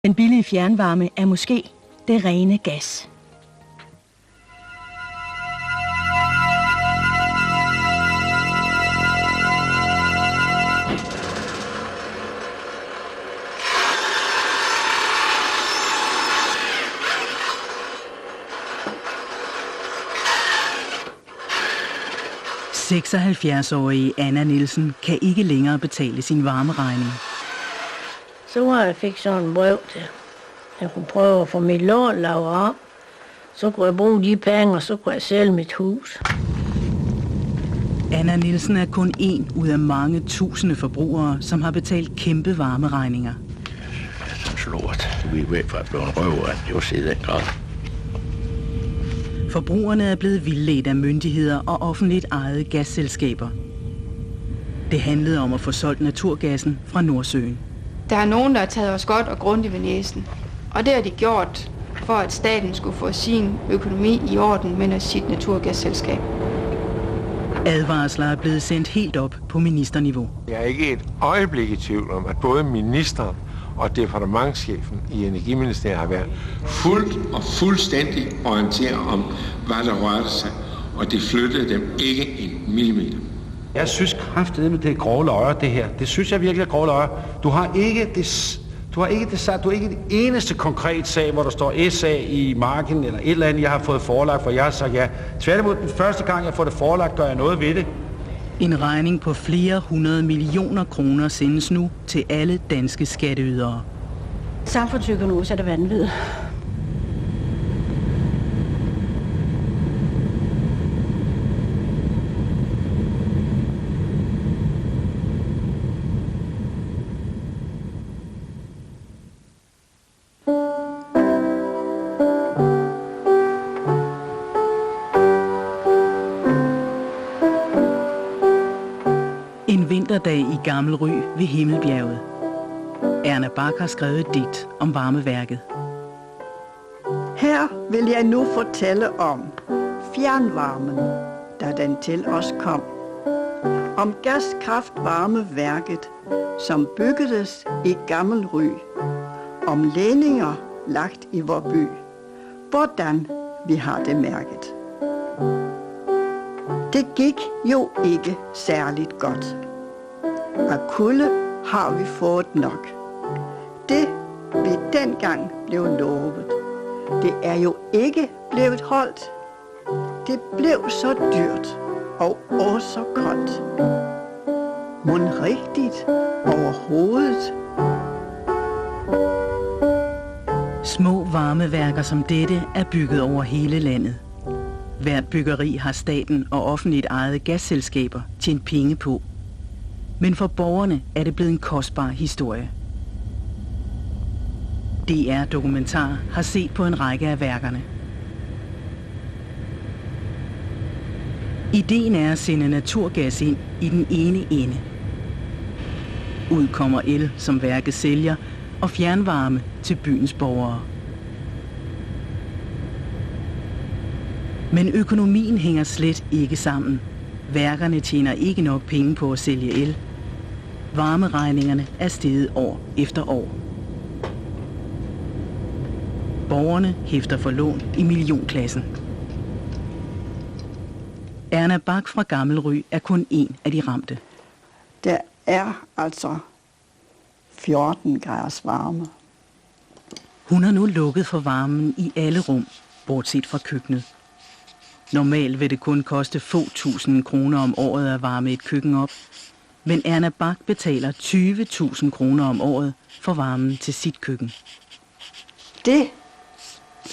Den billige fjernvarme er måske det rene gas. – 76-årige Anna Nielsen kan ikke længere betale sin varmeregning. Så var jeg fik sådan en brev til, jeg kunne prøve at få mit lån lavet op. Så kunne jeg bruge de penge, og så kunne jeg sælge mit hus. Anna Nielsen er kun en ud af mange tusinde forbrugere, som har betalt kæmpe varmeregninger. Slået. Vi er ved for at blive en røver, at det var i den grad. Forbrugerne er blevet vildledt af myndigheder og offentligt ejede gasselskaber. Det handlede om at få solgt naturgassen fra Nordsøen. Der er nogen, der har taget os godt og grundigt ved næsen. Og det har de gjort, for at staten skulle få sin økonomi i orden med sit naturgasselskab. Advarsler er blevet sendt helt op på ministerniveau. Jeg er ikke et øjeblik i tvivl om, at både ministeren og departementschefen i Energiministeriet har været fuldt og fuldstændig orienteret om, hvad der rørte sig, og det flyttede dem ikke en millimeter. Jeg synes kraftedeme, det er grove løjer, det her. Det synes jeg virkelig er grove løjer. Du har ikke det eneste konkret sag, hvor der står SA i marken eller et eller andet, jeg har fået forelagt, for jeg har sagt ja. Tværtimod, den første gang, jeg får det forelagt, gør jeg noget ved det. En regning på flere 100 millioner kroner sendes nu til alle danske skatteydere. Samfundsøkonomisk er det vanvittigt. En vinterdag i Gammel Ry ved Himmelbjerget. Erna Bak har skrevet et digt om varmeværket. Her vil jeg nu fortælle om fjernvarmen, da den til os kom. Om gaskraftvarmeværket, som byggedes i Gammel Ry. Om ledninger lagt i vor by. Hvordan vi har det mærket. Det gik jo ikke særligt godt. Af kulde har vi fået nok. Det vi dengang blev lovet, det er jo ikke blevet holdt. Det blev så dyrt og også så koldt. Mon rigtigt overhovedet? Små varmeværker som dette er bygget over hele landet. Hvert byggeri har staten og offentligt ejede gasselskaber tjent penge på. Men for borgerne er det blevet en kostbar historie. DR Dokumentar har set på en række af værkerne. Ideen er at sende naturgas ind i den ene ende. Ud kommer el, som værket sælger, og fjernvarme til byens borgere. Men økonomien hænger slet ikke sammen. Værkerne tjener ikke nok penge på at sælge el. Varmeregningerne er steget år efter år. Borgerne hæfter for lån i millionklassen. Erna Bak fra Gammel Ry er kun en af de ramte. Der er altså 14 graders varme. Hun har nu lukket for varmen i alle rum, bortset fra køkkenet. Normalt vil det kun koste få tusind kroner om året at varme et køkken op. Men Erna Bak betaler 20.000 kroner om året for varmen til sit køkken. Det,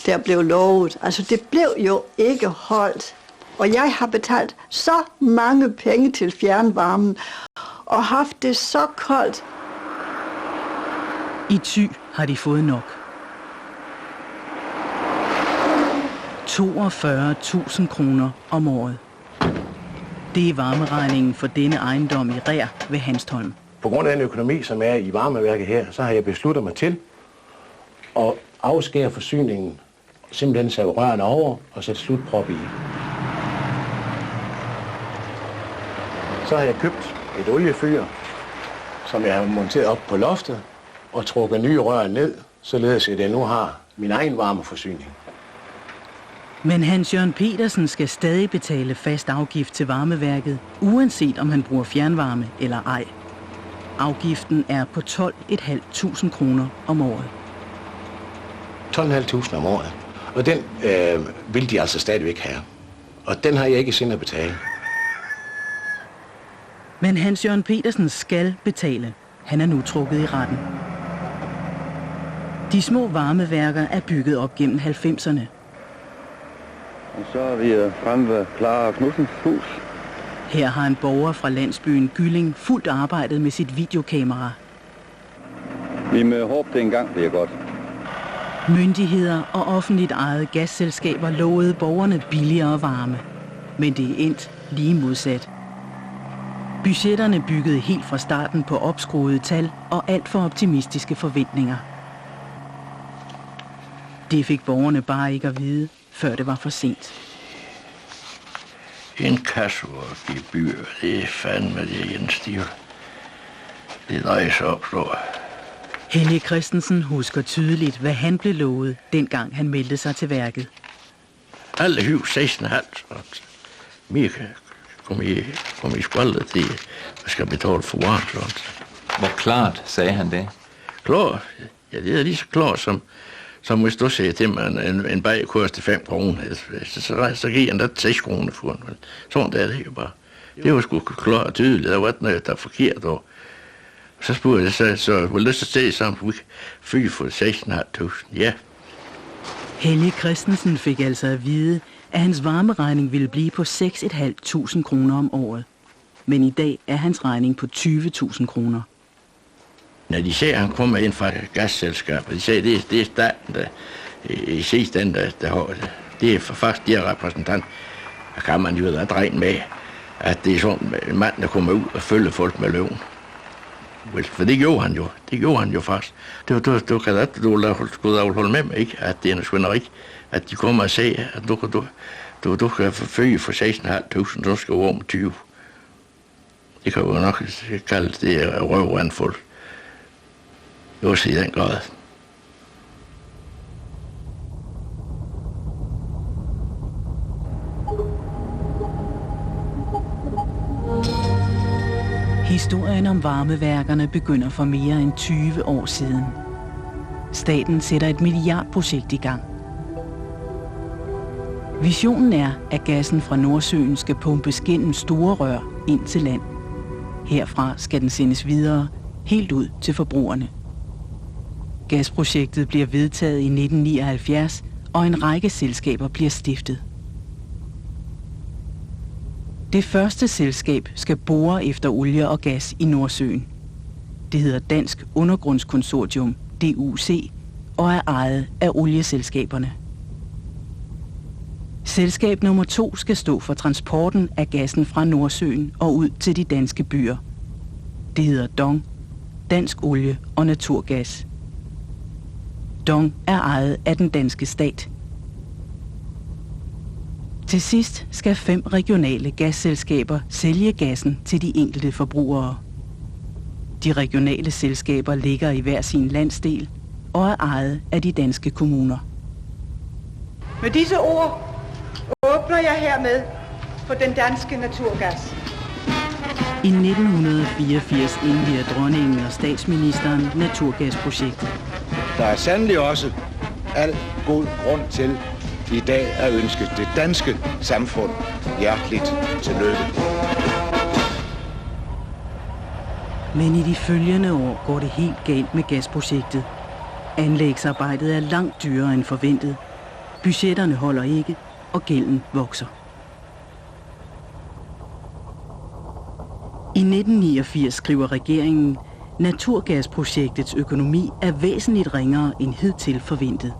der blev lovet, altså det blev jo ikke holdt. Og jeg har betalt så mange penge til fjernvarmen og haft det så koldt. I Thy har de fået nok. 42.000 kroner om året. Det er varmeregningen for denne ejendom i Rær ved Hanstholm. På grund af den økonomi, som er i varmeværket her, så har jeg besluttet mig til at afskære forsyningen, simpelthen save rørene over og sætte slutprop i. Så har jeg købt et oliefyr, som jeg har monteret op på loftet og trukket nye rør ned således at jeg nu har min egen varmeforsyning. Men Hans Jørgen Petersen skal stadig betale fast afgift til varmeværket, uanset om han bruger fjernvarme eller ej. Afgiften er på 12.500 kroner om året. 12.500 om året. Og den vil de altså stadigvæk have. Og den har jeg ikke sind at betale. Men Hans Jørgen Petersen skal betale. Han er nu trukket i retten. De små varmeværker er bygget op gennem 90'erne. Og så er vi fremme ved Clara Knudsens hus. Her har en borger fra landsbyen Gylling fuldt arbejdet med sit videokamera. Vi må håbe, det engang bliver godt. Myndigheder og offentligt ejede gasselskaber lovede borgerne billigere varme. Men det er endt lige modsat. Budgetterne byggede helt fra starten på opskruede tal og alt for optimistiske forventninger. Det fik borgerne ikke at vide, før det var for sent. En kassegebyr, det er fandme det enstiv. Det drejer sig op, så. Helge Christensen husker tydeligt, hvad han blev lovet, dengang han meldte sig til værket. Alle hyv 16,5. Mere kom i spaldet til, at skal betale for varme. Hvor klart sagde han det? Klart? Ja, det er lige så klart, som hvis du siger til mig, en bag koster 5 kroner, så giver han det 6 kroner for den. Sådan er det jo bare. Det var sgu klart og tydeligt, der var ikke noget, der er forkert. Og så spurgte jeg, så vil du så se sammen, vi fyre for 16.500? Ja. Helge Christensen fik altså at vide, at hans varmeregning ville blive på 6.500 kroner om året. Men i dag er hans regning på 20.000 kroner. Når de ser, at han kommer ind fra gasselskabet, de siger, det er staten, der i sidste ende, der har det. Det er faktisk de her repræsentant. Der kan man jo da regne med, at det er sådan en mand, der kommer ud og følger folk med løven. For det gjorde han jo. Det gjorde han jo faktisk. Du kan skulle holde med mig, ikke? At det er noget svineri. At de kommer og siger, at du kan forfølge for 16.500, så skal du over med 20. Det kan jo nok kalde det røvrandfuld. Også i den grad. Historien om varmeværkerne begynder for mere end 20 år siden. Staten sætter et milliardprojekt i gang. Visionen er, at gassen fra Nordsøen skal pumpes gennem store rør ind til land. Herfra skal den sendes videre, helt ud til forbrugerne. Gasprojektet bliver vedtaget i 1979, og en række selskaber bliver stiftet. Det første selskab skal bore efter olie og gas i Nordsøen. Det hedder Dansk Undergrundskonsortium, DUC, og er ejet af olieselskaberne. Selskab nummer 2 skal stå for transporten af gassen fra Nordsøen og ud til de danske byer. Det hedder DONG, Dansk Olie og Naturgas. DONG er ejet af den danske stat. Til sidst skal 5 regionale gasselskaber sælge gassen til de enkelte forbrugere. De regionale selskaber ligger i hver sin landsdel og er ejet af de danske kommuner. Med disse ord åbner jeg hermed for den danske naturgas. I 1984 indvier dronningen og statsministeren naturgasprojektet. Der er sandelig også al god grund til i dag at ønske det danske samfund hjerteligt tillykke. Men i de følgende år går det helt galt med gasprojektet. Anlægsarbejdet er langt dyrere end forventet. Budgetterne holder ikke, og gælden vokser. I 1989 skriver regeringen, naturgasprojektets økonomi er væsentligt ringere end hidtil forventet.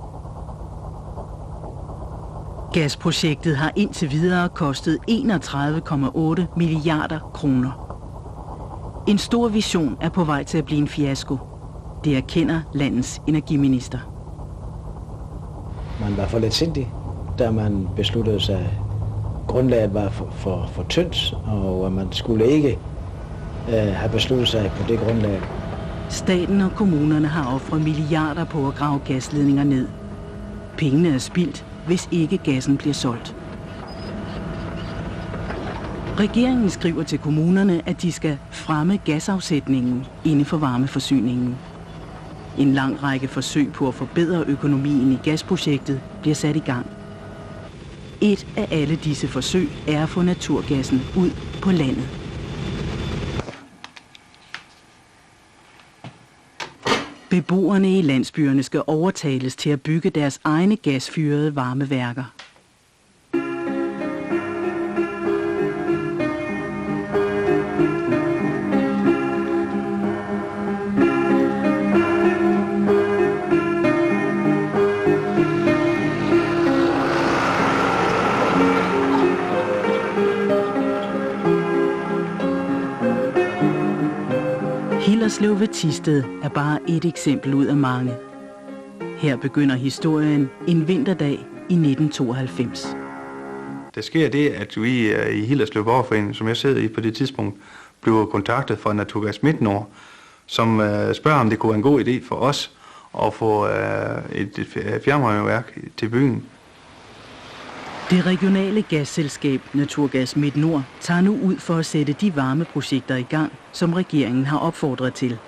Gasprojektet har indtil videre kostet 31,8 milliarder kroner. En stor vision er på vej til at blive en fiasko. Det erkender landets energiminister. Man var for letsindig, da man besluttede sig, grundlaget var for tyndt, og man skulle ikke have besluttet sig på det grundlag. Staten og kommunerne har offret milliarder på at grave gasledninger ned. Pengene er spildt, hvis ikke gassen bliver solgt. Regeringen skriver til kommunerne, at de skal fremme gasafsætningen inden for varmeforsyningen. En lang række forsøg på at forbedre økonomien i gasprojektet bliver sat i gang. Et af alle disse forsøg er at få naturgassen ud på landet. Beboerne i landsbyerne skal overtales til at bygge deres egne gasfyrede varmeværker. Hillerslev ved Thisted er bare et eksempel ud af mange. Her begynder historien en vinterdag i 1992. Der sker det, at vi i Hillerslev Borgerforening, som jeg sidder i på det tidspunkt, bliver kontaktet fra Naturgas Midt-Nord, som spørger, om det kunne være en god idé for os at få et fjernvarmeværk til byen. Det regionale gasselskab Naturgas Midt-Nord tager nu ud for at sætte de varmeprojekter i gang, som regeringen har opfordret til.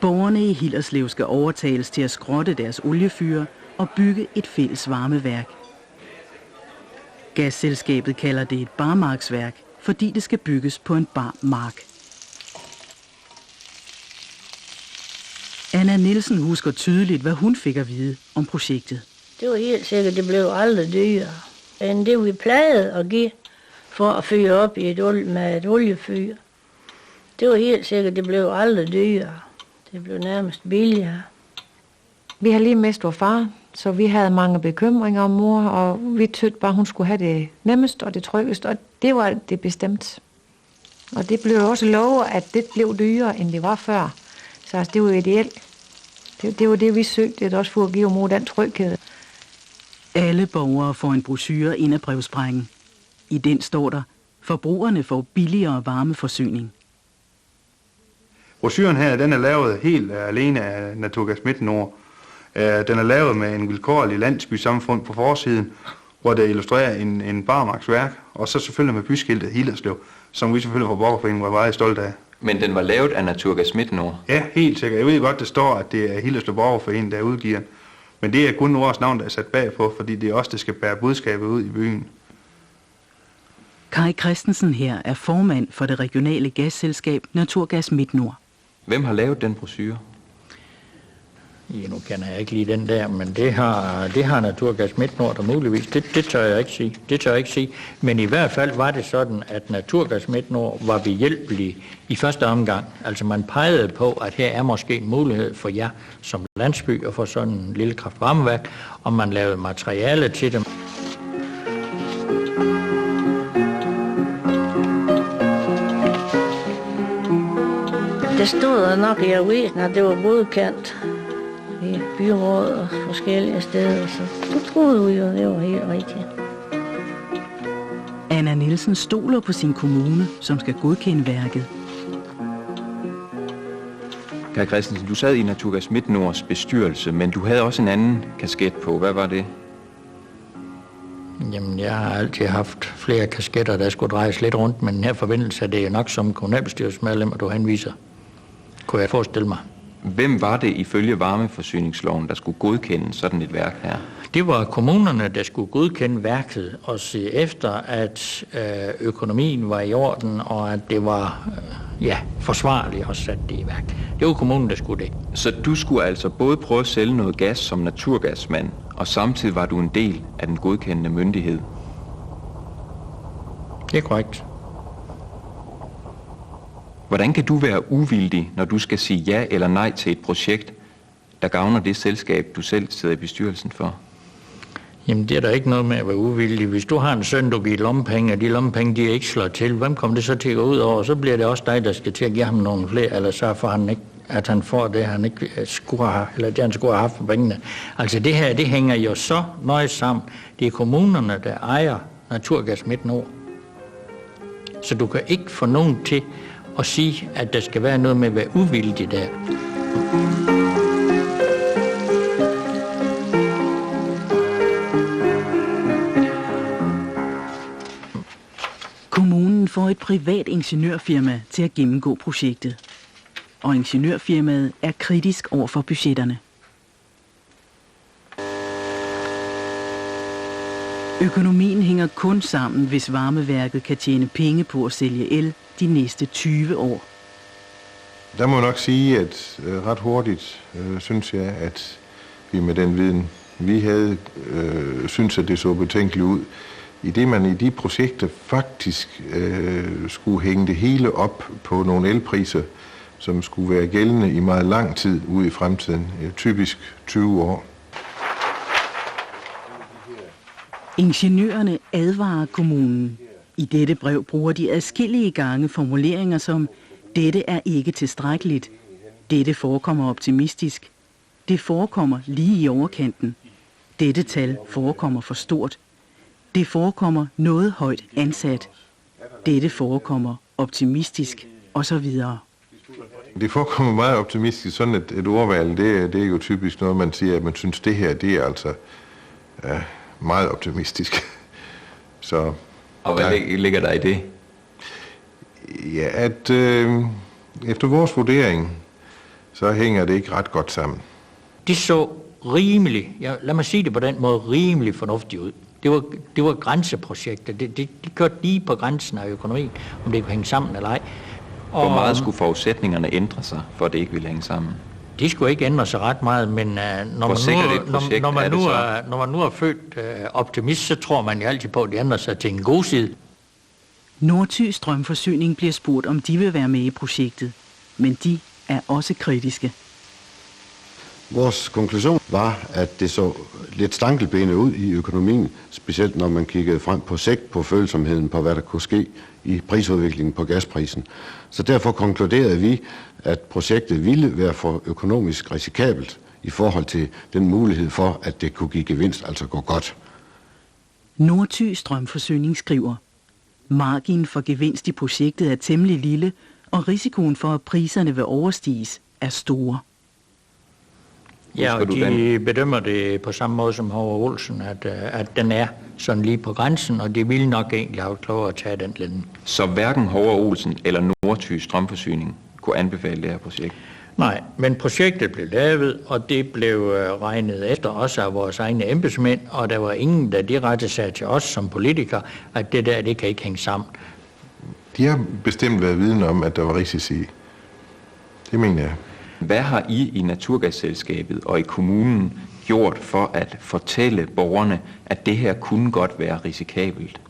Borgerne i Hillerslev skal overtales til at skrotte deres oliefyre og bygge et fælles varmeværk. Gasselskabet kalder det et barmarksværk, fordi det skal bygges på en bar mark. Anna Nielsen husker tydeligt, hvad hun fik at vide om projektet. Det var helt sikkert, det blev aldrig dyrere end det, vi plejede at give for at fyre op i med et oliefyr. Det var helt sikkert, det blev aldrig dyrere. Det blev nærmest billigere. Vi har lige mistet vores far, så vi havde mange bekymringer om mor, og vi tødte bare, hun skulle have det nemmest og det tryggest, og det var det bestemt. Og det blev også lovet, at det blev dyrere, end det var før. Så altså, det var ideelt. Det var det, vi søgte, det også for at give mor den tryghed. Alle borgere får en brochure ind af brevsprækken. I den står der, forbrugerne får billigere varmeforsyning. Brochuren her, den er lavet helt alene af Naturgas Midt-Nord. Den er lavet med en vilkårlig landsbysamfund på forsiden, hvor der illustrerer en barmarksværk, og så selvfølgelig med byskiltet Hillerslev, som vi selvfølgelig fra Borgerforeningen var meget stolte af. Men den var lavet af Naturgas Midt-Nord? Ja, helt sikkert. Jeg ved godt, det står, at det er Hillerslev Borgerforeningen, der udgiver. Men det er kun vores navn, der er sat bagpå, fordi det er os, der skal bære budskabet ud i byen. Kai Christensen her er formand for det regionale gasselskab Naturgas Midt-Nord. Hvem har lavet den brochure? Ja, nu kender jeg ikke lige den der, men det har Naturgas Midt-Nord der muligvis. Det tør jeg ikke sige. Men i hvert fald var det sådan, at Naturgas Midt-Nord var behjælpelig i første omgang. Altså man pegede på, at her er måske en mulighed for jer som landsby at få sådan en lille kraftvarmeværk, og man lavede materiale til dem. Det stod der nok i avisen, at det var godkendt i byråd og forskellige steder, så troede vi jo, det var helt rigtigt. Anna Nielsen stoler på sin kommune, som skal godkende værket. Kai Christensen, du sad i Naturgas Midt-Nords bestyrelse, men du havde også en anden kasket på. Hvad var det? Jamen, jeg har altid haft flere kasketter, der skulle drejes lidt rundt, men her forbindelse er det jo nok som kommunalbestyrelsesmedlem, og du henviser, kunne jeg forestille mig. Hvem var det ifølge varmeforsyningsloven, der skulle godkende sådan et værk her? Det var kommunerne, der skulle godkende værket og se efter, at økonomien var i orden, og at det var forsvarligt at sætte det i værk. Det var kommunen, der skulle det. Så du skulle altså både prøve at sælge noget gas som naturgasmand, og samtidig var du en del af den godkendende myndighed? Det er korrekt. Hvordan kan du være uvildig, når du skal sige ja eller nej til et projekt, der gavner det selskab, du selv sidder i bestyrelsen for? Jamen, det er der ikke noget med at være uvildig. Hvis du har en søn, du giver lommepenge, og de lommepenge, de er ikke slået til, hvem kommer det så til at gå ud over? Så bliver det også dig, der skal til at give ham nogle flere, eller så får han ikke, at han får det, han ikke skulle have, eller det, han skulle have haft for pengene. Altså, det her, det hænger jo så nøje sammen. Det er kommunerne, der ejer Naturgas Midt-Nord. Så du kan ikke få nogen til at sige, at der skal være noget med at være uvildig der. Kommunen får et privat ingeniørfirma til at gennemgå projektet, og ingeniørfirmaet er kritisk over for budgetterne. Økonomien hænger kun sammen, hvis varmeværket kan tjene penge på at sælge el de næste 20 år. Der må jeg nok sige, at ret hurtigt synes jeg, at vi med den viden, vi havde, synes, at det så betænkeligt ud. I det man i de projekter faktisk skulle hænge det hele op på nogle elpriser, som skulle være gældende i meget lang tid ude i fremtiden, typisk 20 år. Ingeniørerne advarer kommunen. I dette brev bruger de adskillige gange formuleringer som dette er ikke tilstrækkeligt, dette forekommer optimistisk, det forekommer lige i overkanten, dette tal forekommer for stort, det forekommer noget højt ansat, dette forekommer optimistisk osv. Det forekommer meget optimistisk, sådan et ordvalg, det er jo typisk noget, man siger, at man synes, det her, det er altså meget optimistisk. Så, og hvad ligger der i det? Ja, at efter vores vurdering, så hænger det ikke ret godt sammen. Det så rimelig, lad mig sige det på den måde, rimelig fornuftigt ud. Det var grænseprojekter. Det kørte lige på grænsen af økonomien, om det kunne hænge sammen eller ej. Og hvor meget skulle forudsætninger ændre sig, for at det ikke ville hænge sammen? De skulle ikke ændre sig ret meget, men når man nu er født optimist, så tror man jo altid på, at det ændrer sig til en god side. Nordthy Strømforsyning bliver spurgt, om de vil være med i projektet, men de er også kritiske. Vores konklusion var, at det så lidt stankelbenet ud i økonomien, specielt når man kiggede frem på sigt på følsomheden på, hvad der kunne ske i prisudviklingen på gasprisen. Så derfor konkluderede vi, at projektet ville være for økonomisk risikabelt i forhold til den mulighed for, at det kunne give gevinst, altså gå godt. Nordthy Strømforsyning skriver, marginen for gevinst i projektet er temmelig lille, og risikoen for, at priserne vil overstiges, er store. Ja, og de bedømmer det på samme måde som Hauer Olsen, at den er sådan lige på grænsen, og det ville nok egentlig have klogere at tage den linde. Så hverken Hauer Olsen eller Nordthy Strømforsyning kunne anbefale det her projekt? Nej, men projektet blev lavet, og det blev regnet efter også af vores egne embedsmænd, og der var ingen, der direkte sagde til os som politikere, at det der, det kan ikke hænge sammen. De har bestemt været viden om, at der var risici. Det mener jeg. Hvad har I Naturgasselskabet og i kommunen gjort for at fortælle borgerne, at det her kunne godt være risikabelt?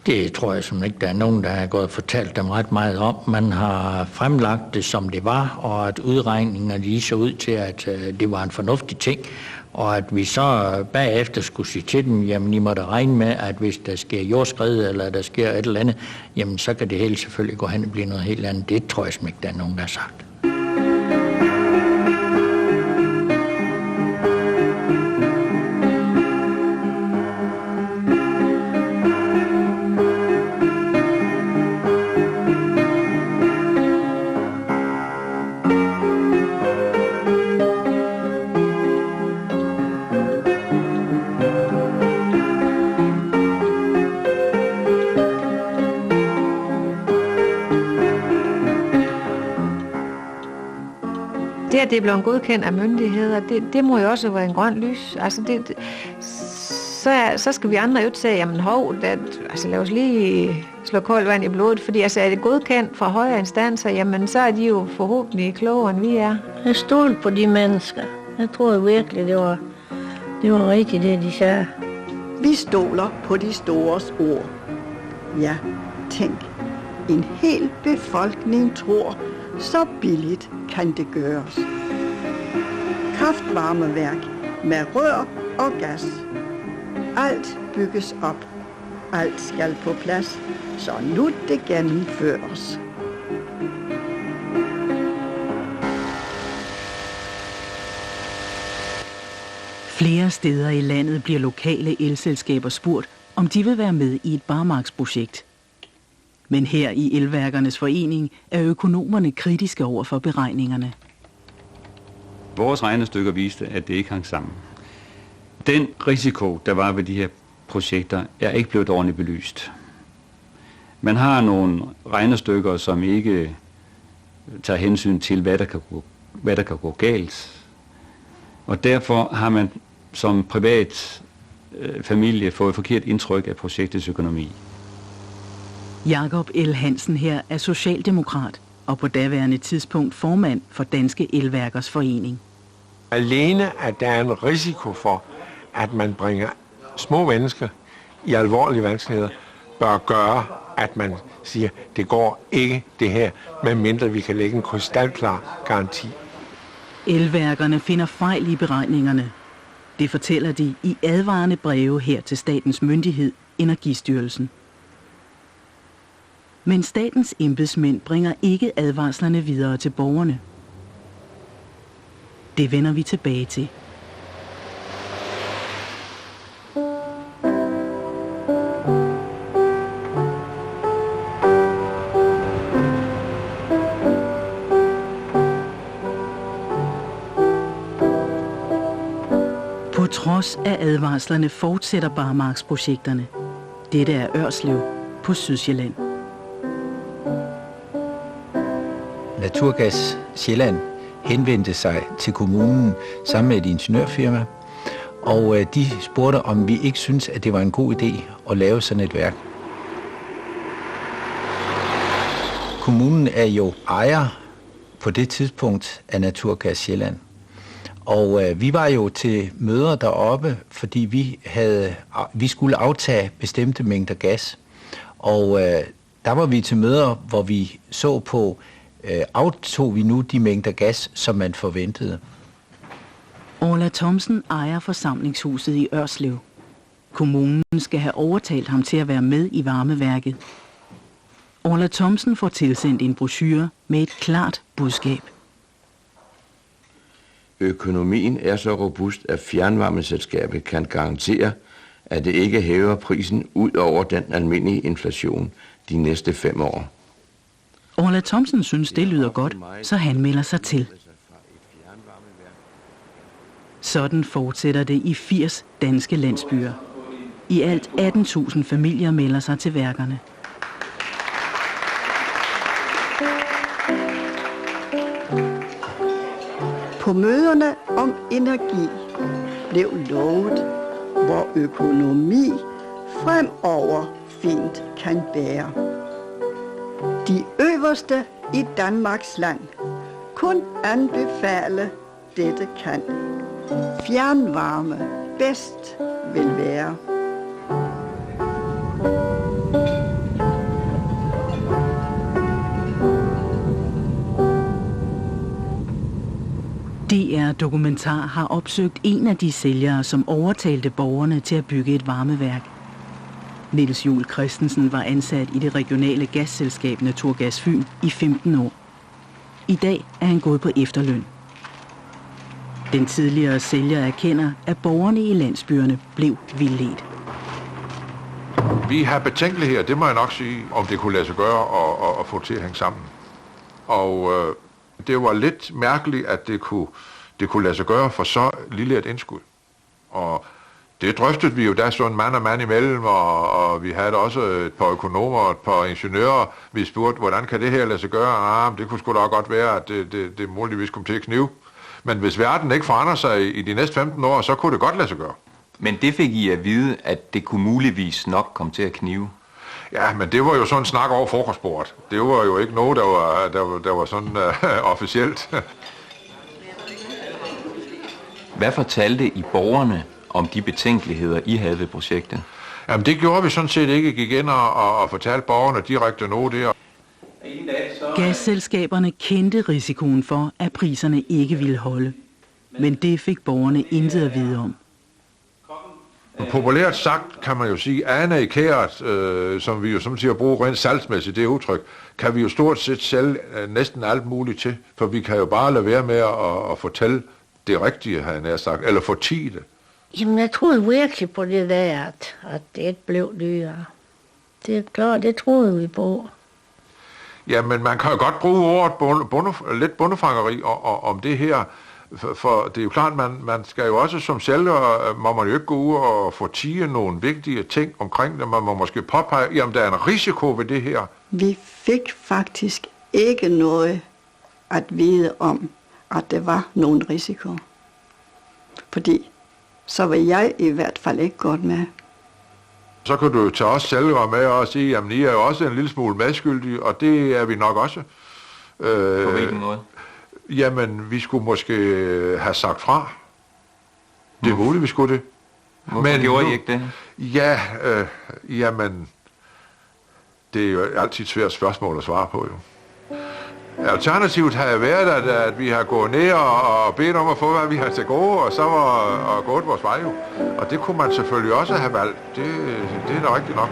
Det tror jeg som ikke, der er nogen, der har gået og fortalt dem ret meget om. Man har fremlagt det, som det var, og at udregningerne lige så ud til, at det var en fornuftig ting. Og at vi så bagefter skulle sige til dem, jamen I må da regne med, at hvis der sker jordskred, eller der sker et eller andet, jamen så kan det hele selvfølgelig gå hen og blive noget helt andet. Det tror jeg som ikke, der er nogen, der har sagt. Det er blevet godkendt af myndigheder, det må jo også være en grøn lys. Altså så skal vi andre jo sige, jamen lad os lige slå koldt vand i blodet, fordi altså er det godkendt fra højere instanser, jamen så er de jo forhåbentlig klogere, end vi er. Jeg stoler på de mennesker. Jeg tror virkelig, det var rigtigt, det de sagde. Vi stoler på de stores ord. Ja, tænk. En hel befolkning tror, så billigt kan det gøres. Kraftvarmeværk med rør og gas. Alt bygges op. Alt skal på plads, så nu det gennemføres. Flere steder i landet bliver lokale elselskaber spurgt, om de vil være med i et barmarksprojekt. Men her i Elværkernes Forening er økonomerne kritiske over for beregningerne. Vores regnestykker viste, at det ikke hang sammen. Den risiko, der var ved de her projekter, er ikke blevet ordentligt belyst. Man har nogle regnestykker, som ikke tager hensyn til, hvad der kan gå galt. Og derfor har man som privat familie fået forkert indtryk af projektets økonomi. Jakob L. Hansen her er socialdemokrat og på daværende tidspunkt formand for Danske Elværkers Forening. Alene at der er en risiko for, at man bringer små mennesker i alvorlige vanskeligheder, bør gøre, at man siger, det går ikke det her, medmindre vi kan lægge en krystalklar garanti. Elværkerne finder fejl i beregningerne. Det fortæller de i advarende breve her til statens myndighed, Energistyrelsen. Men statens embedsmænd bringer ikke advarslerne videre til borgerne. Det vender vi tilbage til. På trods af advarslerne fortsætter barmarksprojekterne. Dette er Ørslev på Sydsjælland. Naturgas Sjælland henvendte sig til kommunen sammen med et ingeniørfirma, og de spurgte, om vi ikke synes, at det var en god idé at lave sådan et værk. Kommunen er jo ejer på det tidspunkt af Naturgas Sjælland. Og vi var jo til møder deroppe, fordi vi skulle aftage bestemte mængder gas. Og der var vi til møder, hvor vi så på, aftog vi nu de mængder gas, som man forventede. Orla Thomsen ejer forsamlingshuset i Ørslev. Kommunen skal have overtalt ham til at være med i varmeværket. Orla Thomsen får tilsendt en brochure med et klart budskab. Økonomien er så robust, at fjernvarmeselskabet kan garantere, at det ikke hæver prisen ud over den almindelige inflation de næste 5 år. Orla Thomsen synes, det lyder godt, så han melder sig til. Sådan fortsætter det i 80 danske landsbyer. I alt 18.000 familier melder sig til værkerne. På møderne om energi blev lovet, hvor økonomi fremover fint kan bære. De øverste i Danmarks land kun anbefale dette kan. Fjernvarme bedst vil være. DR Dokumentar har opsøgt en af de sælgere, som overtalte borgerne til at bygge et varmeværk. Niels Juel Christensen var ansat i det regionale gasselskab Naturgas Fyn i 15 år. I dag er han gået på efterløn. Den tidligere sælger erkender, at borgerne i landsbyerne blev vildledt. Vi har betænkeligheder, det må jeg nok sige, om det kunne lade sig gøre og få til at hænge sammen. Og det var lidt mærkeligt, at det kunne lade sig gøre for så lille et indskud. Og det drøftede vi jo der så en mand imellem, og vi havde også et par økonomer og et par ingeniører. Vi spurgte, hvordan kan det her lade sig gøre? Det kunne sgu da godt være, at det muligvis kom til at knive. Men hvis verden ikke forandrer sig i de næste 15 år, så kunne det godt lade sig gøre. Men det fik I at vide, at det kunne muligvis nok komme til at knive? Ja, men det var jo sådan en snak over frokostbordet. Det var jo ikke noget, der var sådan officielt. Hvad fortalte I borgerne om de betænkeligheder, I havde ved projektet? Jamen det gjorde vi sådan set ikke. Gik ind og fortalte borgerne direkte noget der. Gasselskaberne kendte risikoen for, at priserne ikke ville holde. Men det fik borgerne intet at vide om. Populært sagt kan man jo sige, ane i kæret, som vi jo som siger bruger rent salgsmæssigt, det udtryk, kan vi jo stort set sælge næsten alt muligt til, for vi kan jo bare lade være med at fortælle det rigtige, har jeg nær sagt, eller fortige det. Jamen, jeg troede virkelig på det der, at det blev dyrere. Det er klart, det troede vi på. Ja, men man kan jo godt bruge ordet lidt bondefangeri om det her, for det er jo klart, man skal jo også som sælger, må man jo ikke gå ud og fortie nogle vigtige ting omkring det. Man må måske påpege, jamen der er en risiko ved det her. Vi fik faktisk ikke noget at vide om, at der var nogen risiko. Fordi så var jeg i hvert fald ikke godt med. Så kan du tage os sælgere med og sige, jamen I er jo også en lille smule medskyldige, og det er vi nok også. På hvilken måde? Jamen, vi skulle måske have sagt fra. Det er muligt, vi skulle det. Hvorfor gjorde I ikke det? Ja, jamen, det er jo altid et svært spørgsmål at svare på, jo. Alternativet har været, at vi har gået ned og bedt om at få, hvad vi har til gode, og så var gået vores vej, jo. Og det kunne man selvfølgelig også have valgt. Det er da rigtigt nok.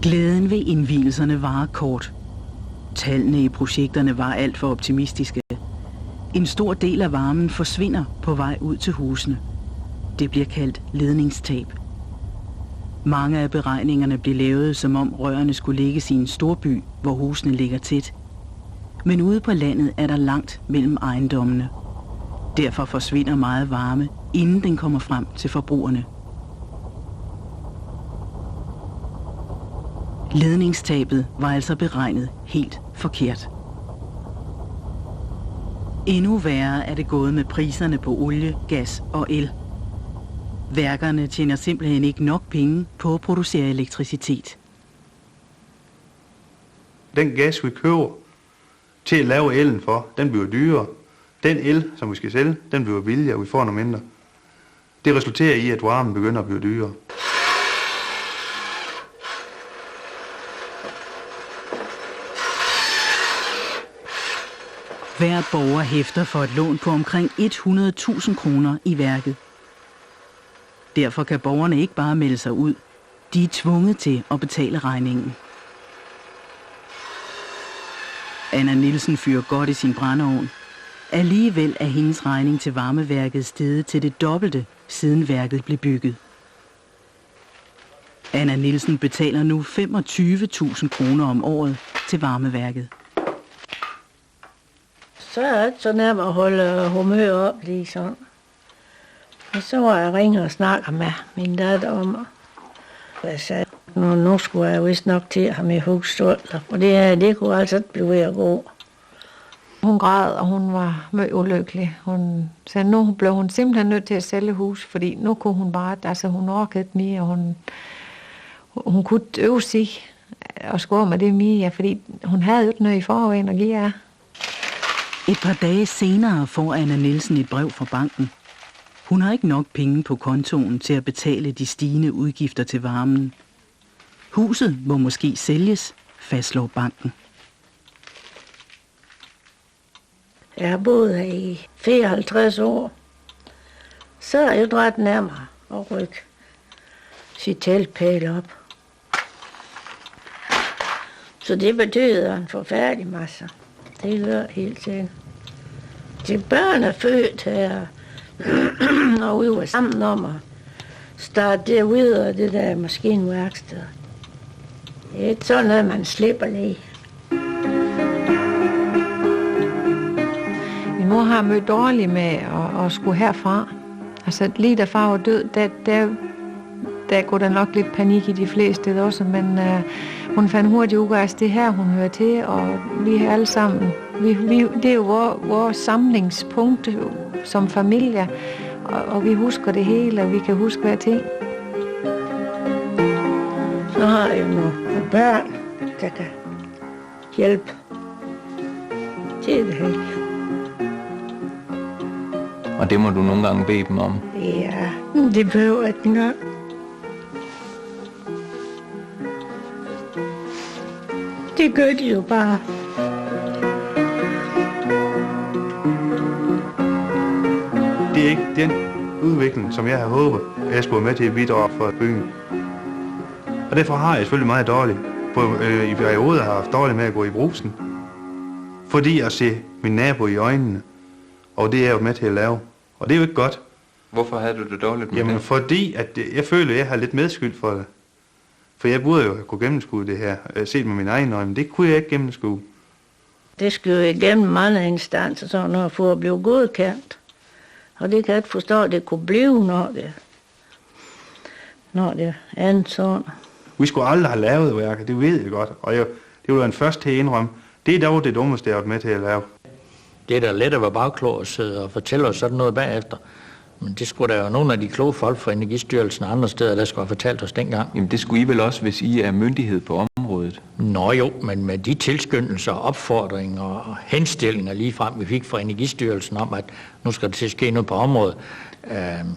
Glæden ved indvielserne var kort. Tallene i projekterne var alt for optimistiske. En stor del af varmen forsvinder på vej ud til husene. Det bliver kaldt ledningstab. Mange af beregningerne blev lavet, som om rørene skulle lægges i en storby, hvor husene ligger tæt. Men ude på landet er der langt mellem ejendommene. Derfor forsvinder meget varme, inden den kommer frem til forbrugerne. Ledningstabet var altså beregnet helt forkert. Endnu værre er det gået med priserne på olie, gas og el. Værkerne tjener simpelthen ikke nok penge på at producere elektricitet. Den gas, vi køber til at lave elen for, den bliver dyrere. Den el, som vi skal sælge, den bliver billigere, og vi får noget mindre. Det resulterer i, at varmen begynder at blive dyrere. Hver borger hæfter for et lån på omkring 100.000 kroner i værket. Derfor kan borgerne ikke bare melde sig ud. De er tvunget til at betale regningen. Anna Nielsen fyrer godt i sin brændeovn. Alligevel er hendes regning til varmeværket steget til det dobbelte, siden værket blev bygget. Anna Nielsen betaler nu 25.000 kroner om året til varmeværket. Så er det så nærmere at holde humør op lige sådan. Og så var jeg ringe og snakke med min datter om, og jeg sagde, nu skulle jeg vist nok til at have med husstolter, og det kunne altså ikke blive ved at gå. Hun græd, og hun var meget ulykkelig. Hun sagde, nu blev hun simpelthen nødt til at sælge hus, fordi nu kunne hun bare, altså hun orkede ikke mere, og hun kunne øve sig og skåre med det mere, fordi hun havde jo ikke noget i forvejen at give af. Et par dage senere får Anna Nielsen et brev fra banken. Hun har ikke nok penge på kontoen til at betale de stigende udgifter til varmen. Huset må måske sælges, fastslår banken. Jeg har boet her i 54 år. Så er jeg jo ret nærmere at rykke sit teltpæl op. Så det betyder en forfærdelig masse. Det gør helt sikkert. De børn er født her, og vi var sammen om at starte det videre, det der maskinværksted. Det er ikke sådan noget, man slipper lige. Min mor har mødt dårligt med at skulle herfra. Altså lige da far var død, der går der nok lidt panik i de fleste også, men hun fandt hurtigt ud af, at det her, hun hører til, og vi er alle sammen. Det er jo vores samlingspunkt som familie, og vi husker det hele, og vi kan huske hver ting. Så har jeg jo nogle børn, der kan hjælpe til det hele. Og det må du nogle gange bede dem om? Ja, det behøver ikke engang. Det gør de jo bare. Det er ikke den udvikling, som jeg har håbet, at jeg skulle være med til at bidrage for byen. Og derfor har jeg selvfølgelig meget dårligt. I perioder har jeg haft dårligt med at gå i brusen. Fordi at se min nabo i øjnene. Og det er jeg jo med til at lave. Og det er jo ikke godt. Hvorfor havde du det dårligt med Jamen det? fordi, at jeg føler, at jeg har lidt medskyld for det. For jeg burde jo kunne gennemskue det her, set med mine egne øjne, men det kunne jeg ikke gennemskue. Det skulle jo igennem mange instanser, sådan noget, for at blive godkendt. Og det kan jeg ikke forstå, at det kunne blive, når det er sådan. Vi skulle aldrig have lavet værker, det ved jeg godt. Og det vil være en første til at indrømme. Det er dog det dummeste, jeg har været med til at lave. Det er da let at være bagklog og sidde og fortælle os sådan noget bagefter. Men det skulle da jo nogle af de kloge folk fra Energistyrelsen og andre steder, der skulle have fortalt os dengang. Jamen det skulle I vel også, hvis I er myndighed på området? Nå jo, men med de tilskyndelser, opfordringer og henstillinger lige frem, vi fik fra Energistyrelsen om, at nu skal det til at ske noget på området.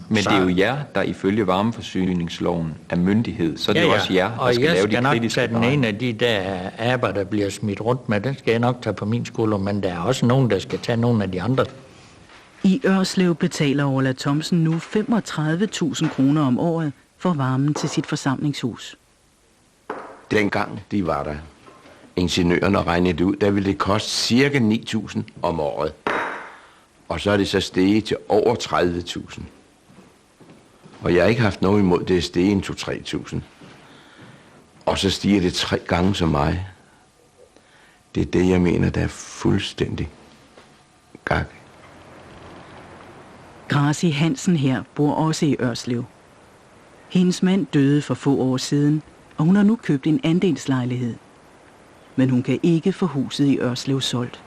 Men det er jo jer, der ifølge varmeforsyningsloven er myndighed, så det er jo også jer, der skal lave de kritiske og jeg skal nok tage den ene af de der aber, der bliver smidt rundt med, den skal jeg nok tage på min skulder, men der er også nogen, der skal tage nogle af de andre. I Ørslev betaler Orla Thomsen nu 35.000 kroner om året for varmen til sit forsamlingshus. Dengang de var der, ingeniørerne regnede det ud, der ville det koste cirka 9.000 om året. Og så er det så steget til over 30.000. Og jeg har ikke haft noget imod, det er steget en 2-3.000. Og så stiger det 3 gange så meget. Det er det, jeg mener, der er fuldstændig gak. Graci Hansen her bor også i Ørslev. Hendes mand døde for få år siden, og hun har nu købt en andelslejlighed. Men hun kan ikke få huset i Ørslev solgt.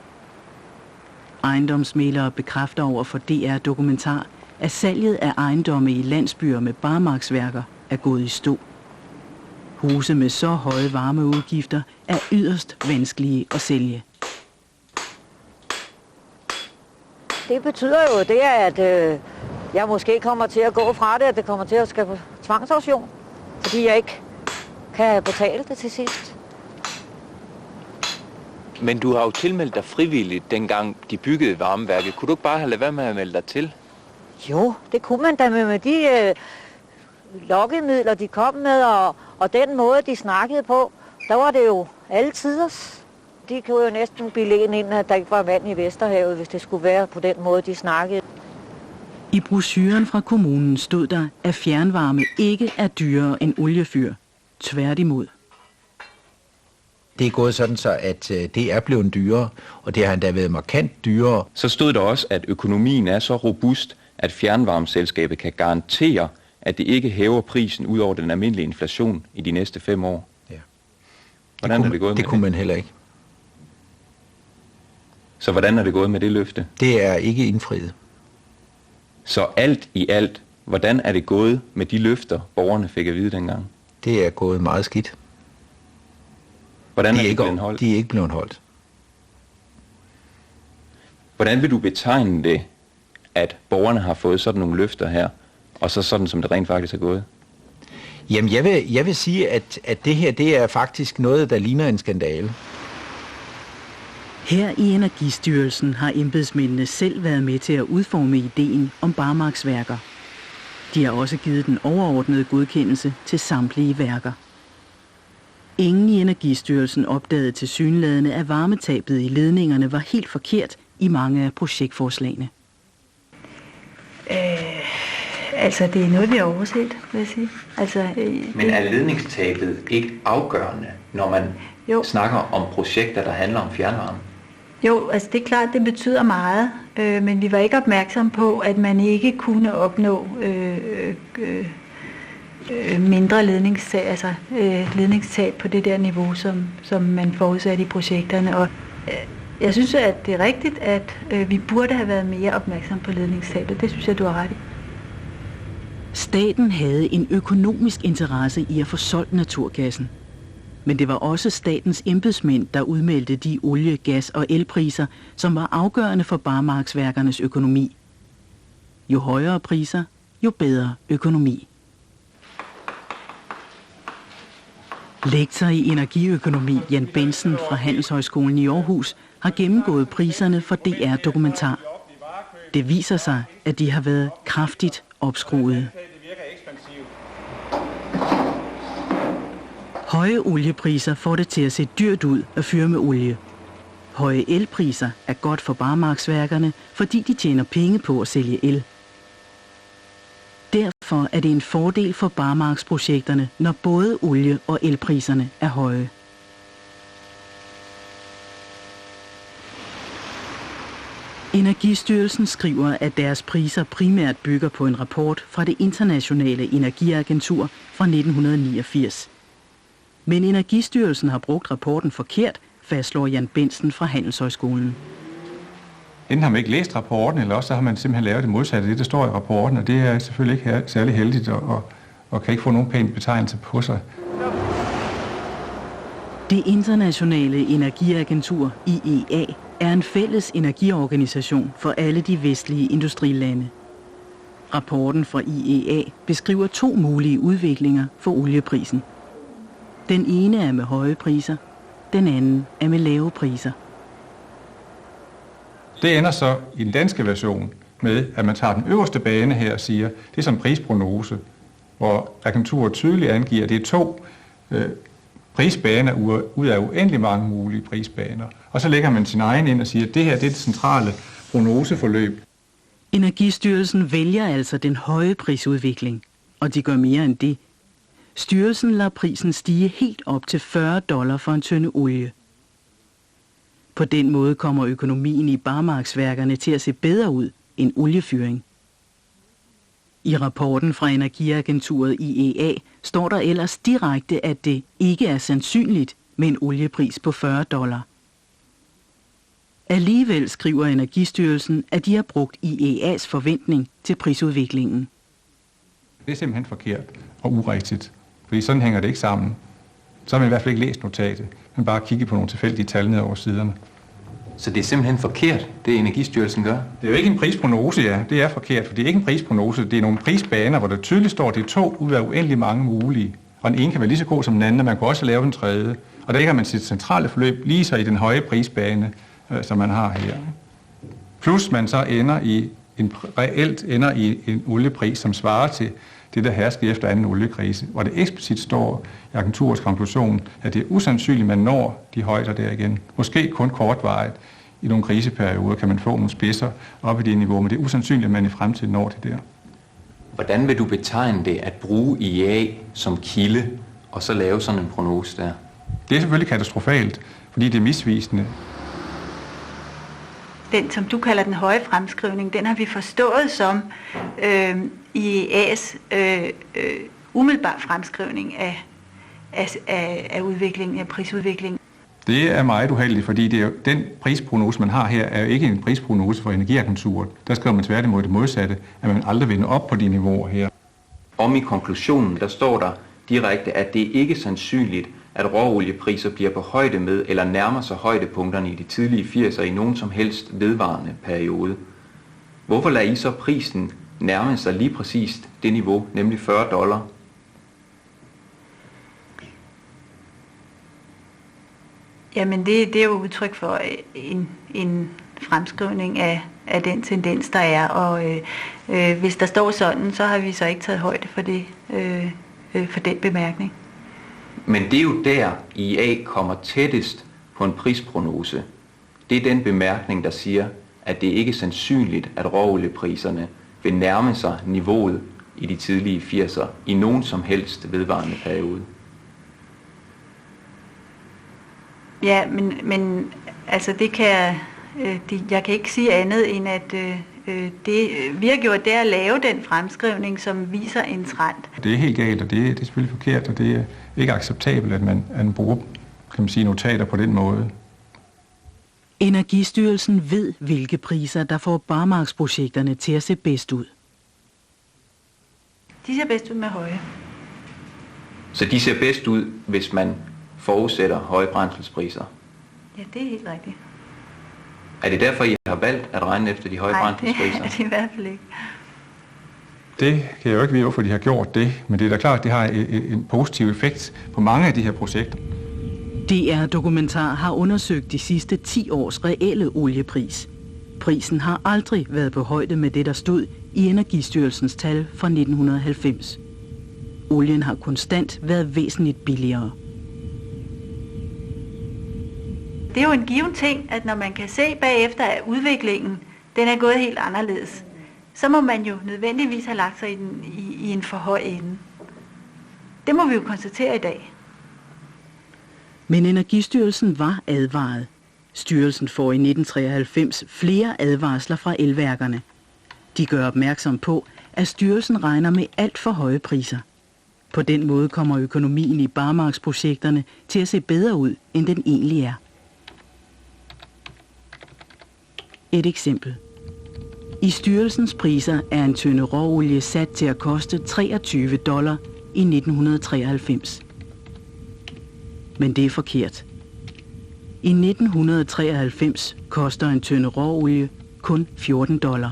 Ejendomsmælere bekræfter over for DR Dokumentar, at salget af ejendomme i landsbyer med barmarksværker er gået i stå. Huse med så høje varmeudgifter er yderst vanskelige at sælge. Det betyder jo det, at jeg måske kommer til at gå fra det, at det kommer til at skabe tvangsauktion, fordi jeg ikke kan betale det til sidst. Men du har jo tilmeldt dig frivilligt, dengang de byggede varmeværket. Kunne du ikke bare have ladet være med at melde dig til? Jo, det kunne man da med de lokkemidler, de kom med, og den måde, de snakkede på. Der var det jo alle tiders. De kunne jo næsten bilde ind, at der ikke var vand i Vesterhavet, hvis det skulle være på den måde, de snakkede. I brochuren fra kommunen stod der, at fjernvarme ikke er dyrere end oliefyr. Tværtimod. Det er gået sådan så, at det er blevet dyrere, og det har endda været markant dyrere. Så stod der også, at økonomien er så robust, at fjernvarmeselskabet kan garantere, at det ikke hæver prisen ud over den almindelige inflation i de næste 5 år. Ja. Hvordan er det gået med det? Det kunne man heller ikke. Så hvordan er det gået med det løfte? Det er ikke indfriet. Så alt i alt, hvordan er det gået med de løfter, borgerne fik at vide dengang? Det er gået meget skidt. Hvordan er det blevet holdt? De er ikke blevet holdt. Hvordan vil du betegne det, at borgerne har fået sådan nogle løfter her, og så sådan, som det rent faktisk er gået? Jamen, jeg vil sige, at det her, det er faktisk noget, der ligner en skandale. Her i Energistyrelsen har embedsmændene selv været med til at udforme ideen om barmarksværker. De har også givet den overordnede godkendelse til samtlige værker. Ingen i Energistyrelsen opdagede tilsyneladende, at varmetabet i ledningerne var helt forkert i mange af projektforslagene. Altså, det er noget, vi har overset, vil jeg sige. Altså, Men er ledningstabet ikke afgørende, når man snakker om projekter, der handler om fjernvarme? Jo, altså det er klart, det betyder meget, men vi var ikke opmærksom på, at man ikke kunne opnå mindre ledningstab på det der niveau, som man forudsatte i projekterne. Og jeg synes, at det er rigtigt, at vi burde have været mere opmærksom på ledningstabet. Det synes jeg, du har ret i. Staten havde en økonomisk interesse i at få solgt naturgassen. Men det var også statens embedsmænd, der udmeldte de olie-, gas- og elpriser, som var afgørende for barmarksværkernes økonomi. Jo højere priser, jo bedre økonomi. Lektor i energiøkonomi Jan Bentzen fra Handelshøjskolen i Aarhus har gennemgået priserne for DR Dokumentar. Det viser sig, at de har været kraftigt opskruede. Høje oliepriser får det til at se dyrt ud at fyre med olie. Høje elpriser er godt for barmarksværkerne, fordi de tjener penge på at sælge el. Derfor er det en fordel for barmarksprojekterne, når både olie- og elpriserne er høje. Energistyrelsen skriver, at deres priser primært bygger på en rapport fra det internationale energiagentur fra 1989. Men Energistyrelsen har brugt rapporten forkert, fastslår Jan Bentzen fra Handelshøjskolen. Enten har man ikke læst rapporten, eller også så har man simpelthen lavet det modsatte af det, der står i rapporten, og det er selvfølgelig ikke særlig heldigt og kan ikke få nogen pæn betegnelse på sig. Det internationale energiagentur, IEA, er en fælles energiorganisation for alle de vestlige industrilande. Rapporten fra IEA beskriver 2 mulige udviklinger for olieprisen. Den ene er med høje priser, den anden er med lave priser. Det ender så i den danske version med, at man tager den øverste bane her og siger, det er som prisprognose, hvor agenturet tydeligt angiver, at det er 2 prisbaner ud af uendelig mange mulige prisbaner. Og så lægger man sin egen ind og siger, at det her det er det centrale prognoseforløb. Energistyrelsen vælger altså den høje prisudvikling, og de gør mere end det. Styrelsen lader prisen stige helt op til $40 for en tønde olie. På den måde kommer økonomien i barmarksværkerne til at se bedre ud end oliefyring. I rapporten fra Energiagenturet IEA står der ellers direkte, at det ikke er sandsynligt med en oliepris på $40. Alligevel skriver Energistyrelsen, at de har brugt IEA's forventning til prisudviklingen. Det er simpelthen forkert og urigtigt, fordi sådan hænger det ikke sammen. Så har man i hvert fald ikke læst notatet, men bare kigget på nogle tilfældige tal ned over siderne. Så det er simpelthen forkert, det Energistyrelsen gør? Det er jo ikke en prisprognose, ja. Det er forkert, for det er ikke en prisprognose. Det er nogle prisbaner, hvor der tydeligt står, at det er 2 ud af uendelig mange mulige. Og den ene kan være lige så god som den anden, og man kan også lave den tredje. Og der ligger man sit centrale forløb lige så i den høje prisbane, som man har her. Plus man så reelt ender i en oliepris, som svarer til det, der hersker efter anden oliekrise, hvor det eksplicit står i agenturets konklusion, at det er usandsynligt, at man når de højder der igen. Måske kun kortvarigt i nogle kriseperioder kan man få nogle spidser op i det niveau, men det er usandsynligt, at man i fremtiden når det der. Hvordan vil du betegne det at bruge IEA som kilde, og så lave sådan en prognose der? Det er selvfølgelig katastrofalt, fordi det er misvisende. Den, som du kalder den høje fremskrivning, den har vi forstået som IEA's umiddelbar fremskrivning af udviklingen, af prisudviklingen. Det er meget uheldigt, fordi det er jo, den prisprognose, man har her, er jo ikke en prisprognose for Energiagenturet. Der skriver man tværtimod det modsatte, at man aldrig vil nå op på de niveauer her. Om i konklusionen, der står der direkte, at det ikke er sandsynligt, at råoliepriser bliver på højde med eller nærmer sig højdepunkterne i de tidlige 80'er i nogen som helst vedvarende periode. Hvorfor lader I så prisen nærme sig lige præcis det niveau, nemlig $40? Jamen det er jo udtryk for en fremskrivning af den tendens, der er, og hvis der står sådan, så har vi så ikke taget højde for det, for den bemærkning. Men det er jo der, IEA kommer tættest på en prisprognose. Det er den bemærkning, der siger, at det ikke er sandsynligt, at råoliepriserne vil nærme sig niveauet i de tidlige 80'er i nogen som helst vedvarende periode. Ja, men altså det kan jeg kan ikke sige andet end at det vi har gjort, det er at lave den fremskrivning, som viser en trend. Det er helt galt, og det er selvfølgelig forkert, og det er ikke acceptabelt, at man bruger, kan man sige, notater på den måde. Energistyrelsen ved, hvilke priser, der får barmarksprojekterne til at se bedst ud. De ser bedst ud med høje. Så de ser bedst ud, hvis man forudsætter høje brændselspriser? Ja, det er helt rigtigt. Er det derfor, I har valgt at regne efter de høje brændselspriser? Nej, det er det i hvert fald ikke. Det kan jeg jo ikke vide, hvorfor de har gjort det, men det er da klart, at det har en positiv effekt på mange af de her projekter. DR Dokumentar har undersøgt de sidste 10 års reelle oliepris. Prisen har aldrig været på højde med det, der stod i Energistyrelsens tal fra 1990. Olien har konstant været væsentligt billigere. Det er jo en given ting, at når man kan se bagefter, at udviklingen den er gået helt anderledes, så må man jo nødvendigvis have lagt sig i en for høj ende. Det må vi jo konstatere i dag. Men Energistyrelsen var advaret. Styrelsen får i 1993 flere advarsler fra elværkerne. De gør opmærksom på, at styrelsen regner med alt for høje priser. På den måde kommer økonomien i barmarksprojekterne til at se bedre ud, end den egentlig er. Et eksempel. I styrelsens priser er en tønde råolie sat til at koste $23 i 1993. Men det er forkert. I 1993 koster en tønde råolie kun $14.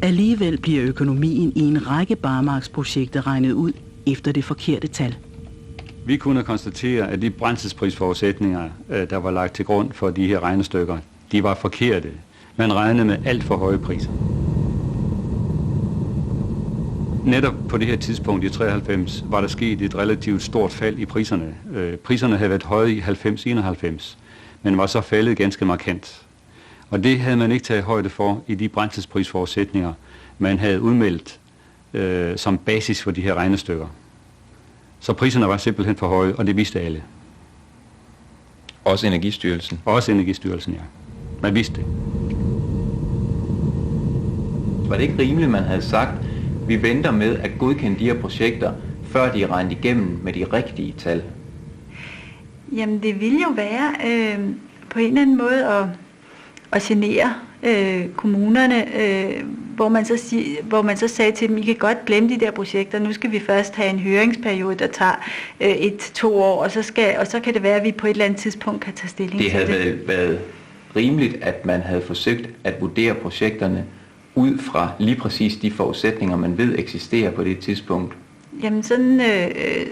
Alligevel bliver økonomien i en række barmarksprojekter regnet ud efter det forkerte tal. Vi kunne konstatere, at de brændselsprisforudsætninger, der var lagt til grund for de her regnestykker, de var forkerte. Man regnede med alt for høje priser. Netop på det her tidspunkt i 93 var der sket et relativt stort fald i priserne. Priserne havde været høje i 90-91, men var så faldet ganske markant. Og det havde man ikke taget højde for i de brændselsprisforudsætninger, man havde udmeldt som basis for de her regnestykker. Så priserne var simpelthen for høje, og det vidste alle. Også Energistyrelsen? Også Energistyrelsen, ja. Man vidste det. Var det ikke rimeligt, man havde sagt, vi venter med at godkende de her projekter, før de er regnet igennem med de rigtige tal? Jamen det ville jo være på en eller anden måde at genere kommunerne, hvor man så sagde til dem, I kan godt glemme de der projekter, nu skal vi først have en høringsperiode, der tager 1-2 år, og så kan det være, at vi på et eller andet tidspunkt kan tage stilling til det. Det havde været rimeligt, at man havde forsøgt at vurdere projekterne ud fra lige præcis de forudsætninger, man ved eksisterer på det tidspunkt. Jamen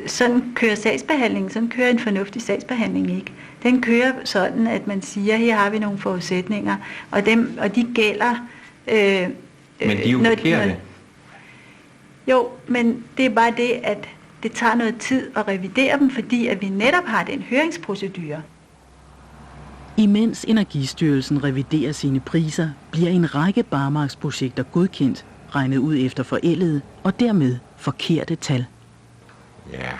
sådan kører sagsbehandlingen, sådan kører en fornuftig sagsbehandling ikke. Den kører sådan, at man siger, her har vi nogle forudsætninger, og de gælder... Men de er jo forkerte. Jo, men det er bare det, at det tager noget tid at revidere dem, fordi at vi netop har den høringsprocedure. Imens Energistyrelsen reviderer sine priser, bliver en række barmarksprojekter godkendt, regnet ud efter forældede og dermed forkerte tal. Ja.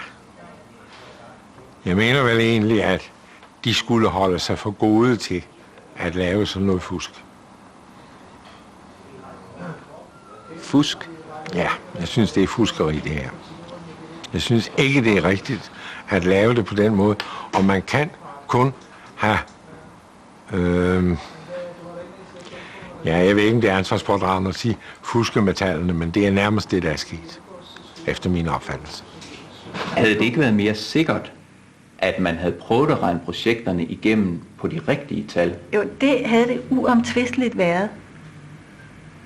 Jeg mener vel egentlig, at de skulle holde sig for gode til at lave sådan noget fusk. Fusk? Ja, jeg synes, det er fuskeri, det her. Jeg synes ikke, det er rigtigt at lave det på den måde, og man kan kun have... jeg ved ikke, om det er ansvarspådragende at sige fuske med tallene, men det er nærmest det, der er sket, efter min opfattelse. Havde det ikke været mere sikkert, at man havde prøvet at regne projekterne igennem på de rigtige tal? Jo, det havde det uomtvisteligt været.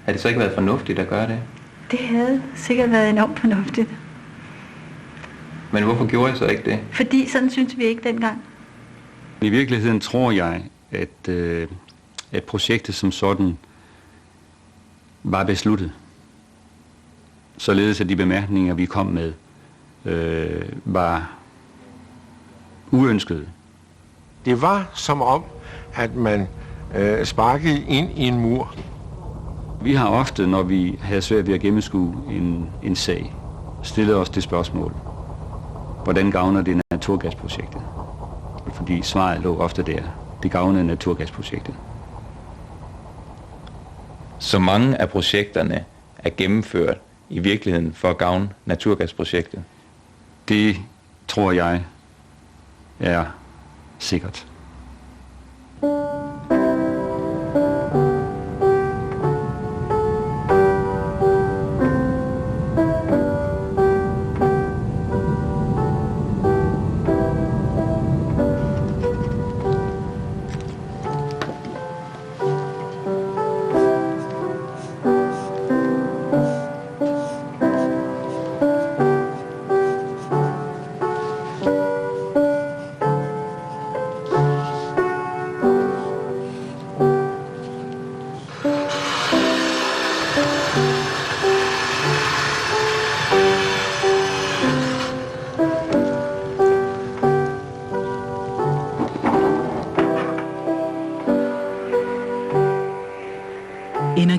Havde det så ikke været fornuftigt at gøre det? Det havde sikkert været enormt fornuftigt. Men hvorfor gjorde jeg så ikke det? Fordi sådan synes vi ikke dengang. I virkeligheden tror jeg, at projektet som sådan var besluttet. Således at de bemærkninger, vi kom med, var uønskede. Det var som om, at man sparkede ind i en mur. Vi har ofte, når vi havde svært ved at gennemskue en sag, stillet os det spørgsmål. Hvordan gavner det naturgasprojektet? Fordi svaret lå ofte der. Det gavner naturgasprojektet. Så mange af projekterne er gennemført i virkeligheden for at gavne naturgasprojektet? Det tror jeg er sikkert.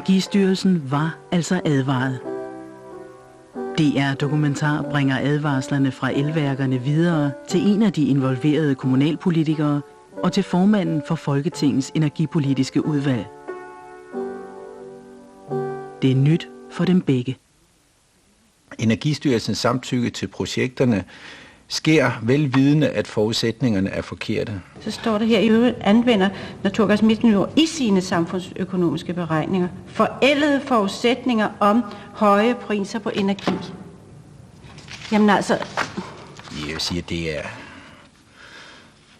Energistyrelsen var altså advaret. DR-dokumentar bringer advarslerne fra elværkerne videre til en af de involverede kommunalpolitikere og til formanden for Folketingets energipolitiske udvalg. Det er nyt for dem begge. Energistyrelsens samtykke til projekterne sker velvidende, at forudsætningerne er forkerte. Så står der her, i øvrigt anvender Naturgas Midt Nord i sine samfundsøkonomiske beregninger forældede forudsætninger om høje priser på energi. Jamen altså... Jeg siger, det er...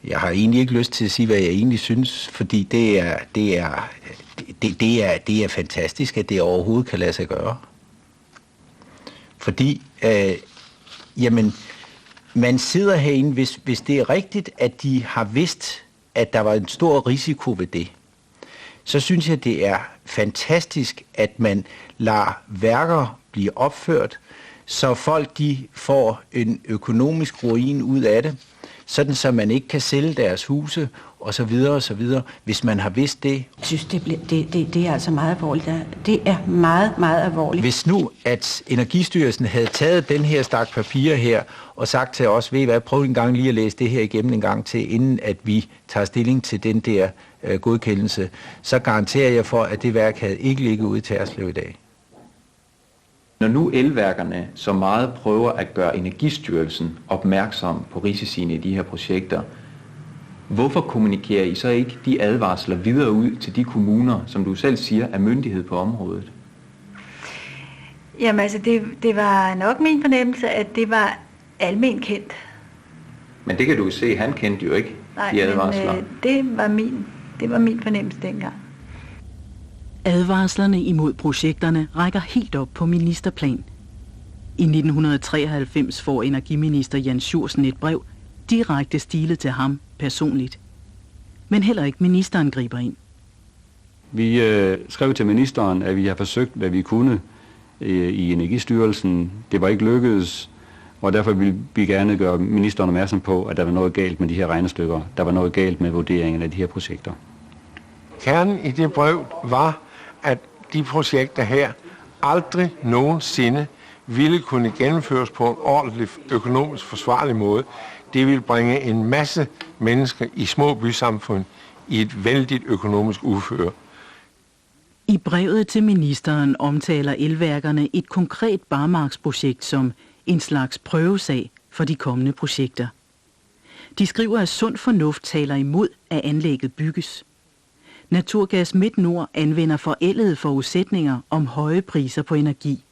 Jeg har egentlig ikke lyst til at sige, hvad jeg egentlig synes, fordi det er fantastisk, at det overhovedet kan lade sig gøre. Fordi, jamen, man sidder herinde, hvis det er rigtigt, at de har vidst, at der var en stor risiko ved det, så synes jeg, det er fantastisk, at man lader værker blive opført, så folk de får en økonomisk ruin ud af det, sådan så man ikke kan sælge deres huse og så videre, hvis man har vidst det. Jeg synes, det er altså meget alvorligt. Det er meget, meget alvorligt. Hvis nu, at Energistyrelsen havde taget den her stak papirer her og sagt til os, ved I hvad, prøv en gang lige at læse det her igennem en gang til, inden at vi tager stilling til den der godkendelse, så garanterer jeg for, at det værk havde ikke ligget ude i Terslev i dag. Når nu elværkerne så meget prøver at gøre Energistyrelsen opmærksom på risiciene i de her projekter, hvorfor kommunikerer I så ikke de advarsler videre ud til de kommuner, som du selv siger, er myndighed på området? Jamen altså, det var nok min fornemmelse, at det var almen kendt. Men det kan du jo se, han kendte jo ikke de advarsler. Men, det var min fornemmelse dengang. Advarslerne imod projekterne rækker helt op på ministerplan. I 1993 får energiminister Jan Sjursen et brev, direkte stilet til ham personligt. Men heller ikke ministeren griber ind. Vi skrev til ministeren, at vi har forsøgt, hvad vi kunne i Energistyrelsen. Det var ikke lykkedes, og derfor ville vi gerne gøre ministeren opmærksom på, at der var noget galt med de her regnestykker. Der var noget galt med vurderingen af de her projekter. Kernen i det brev var, at de projekter her aldrig nogensinde ville kunne gennemføres på en ordentlig økonomisk forsvarlig måde. Det ville bringe en masse mennesker i små bysamfund i et vældigt økonomisk uføre. I brevet til ministeren omtaler elværkerne et konkret barmarksprojekt som en slags prøvesag for de kommende projekter. De skriver, at sund fornuft taler imod, at anlægget bygges. Naturgas Midt Nord anvender forældede forudsætninger om høje priser på energi.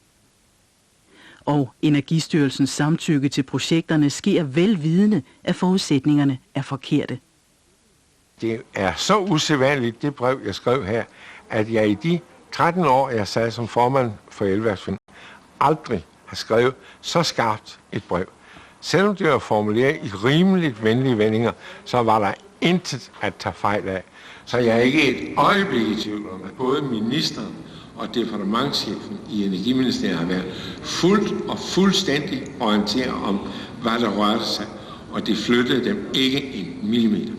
Og Energistyrelsens samtykke til projekterne sker velvidende, at forudsætningerne er forkerte. Det er så usædvanligt, det brev, jeg skrev her, at jeg i de 13 år, jeg sad som formand for Elværksforeningen, aldrig har skrevet så skarpt et brev. Selvom det var formuleret i rimeligt venlige vendinger, så var der intet at tage fejl af. Så jeg er ikke et øjeblik i tvivl om, at både ministeren og departementschefen i Energiministeriet har været fuldt og fuldstændig orienteret om, hvad der rørte sig, og det flyttede dem ikke en millimeter.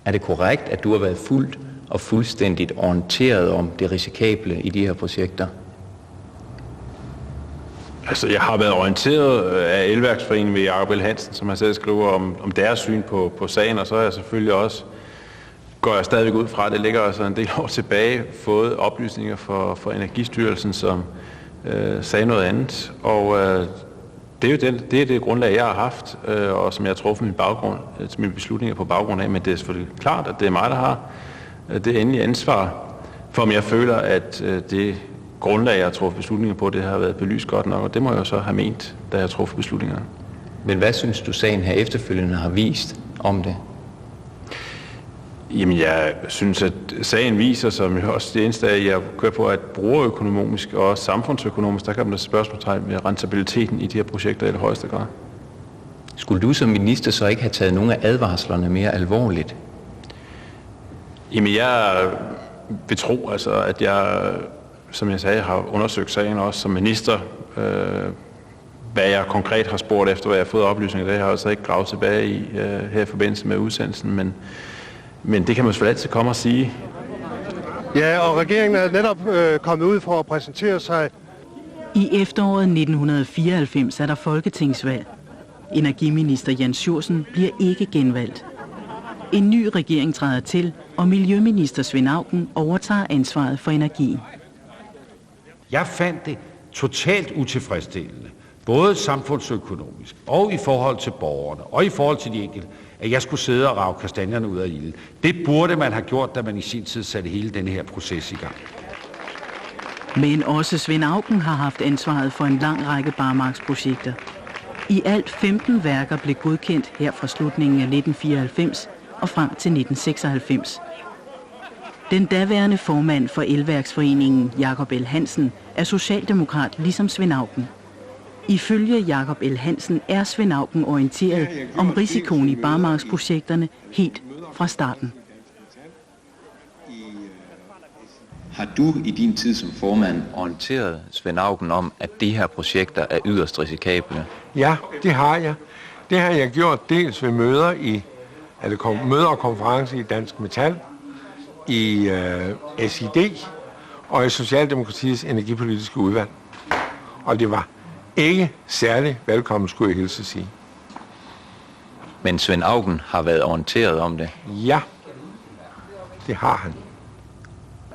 Er det korrekt, at du har været fuldt og fuldstændigt orienteret om det risikable i de her projekter? Altså, jeg har været orienteret af Elværksforeningen ved Jacob L. Hansen, som har selv skriver om deres syn på sagen, og så er jeg selvfølgelig også, går jeg stadigvæk ud fra, det ligger altså en del år tilbage, fået oplysninger for Energistyrelsen, som sagde noget andet. Og det er det grundlag, jeg har haft, og som jeg har truffet mine beslutninger på baggrund af, men det er selvfølgelig klart, at det er mig, der har det endelige ansvar for, om jeg føler, at det grundlag, jeg har truffet beslutninger på, det har været belyst godt nok, og det må jeg jo så have ment, da jeg har truffet beslutningerne. Men hvad synes du, sagen her efterfølgende har vist om det? Jamen, jeg synes, at sagen viser, som jo også det eneste af, jeg kører på, at brugerøkonomisk og samfundsøkonomisk, der kan man da spørgsmålstegn ved rentabiliteten i de her projekter i det højeste grad. Skulle du som minister så ikke have taget nogle af advarslerne mere alvorligt? Jamen, jeg vil tro, altså, at jeg, som jeg sagde, har undersøgt sagen også som minister. Hvad jeg konkret har spurgt efter, hvad jeg har fået oplysninger, det har jeg altså ikke gravet tilbage i her i forbindelse med udsendelsen, men det kan man selvfølgelig altid komme og sige. Ja, og regeringen er netop kommet ud for at præsentere sig. I efteråret 1994 er der folketingsvalg. Energiminister Jens Sjursen bliver ikke genvalgt. En ny regering træder til, og miljøminister Svend Auken overtager ansvaret for energien. Jeg fandt det totalt utilfredsstillende, både samfundsøkonomisk og i forhold til borgerne og i forhold til de enkelte, at jeg skulle sidde og rage kastanjerne ud af ilden. Det burde man have gjort, da man i sin tid satte hele denne her proces i gang. Men også Svend Auken har haft ansvaret for en lang række barmarksprojekter. I alt 15 værker blev godkendt her fra slutningen af 1994 og frem til 1996. Den daværende formand for Elværksforeningen, Jakob L. Hansen, er socialdemokrat ligesom Svend Auken. Ifølge Jakob L. Hansen er Svend Auken orienteret om risikoen i barmarksprojekterne helt fra starten. Har du i din tid som formand orienteret Svend Auken om, at de her projekter er yderst risikable? Ja, det har jeg. Det har jeg gjort dels ved møder møder og konferencer i Dansk Metal, i SID og i Socialdemokratiets energipolitiske udvalg. Og det var ikke særlig velkommen, skulle jeg hilse at sige. Men Svend Auken har været orienteret om det? Ja, det har han.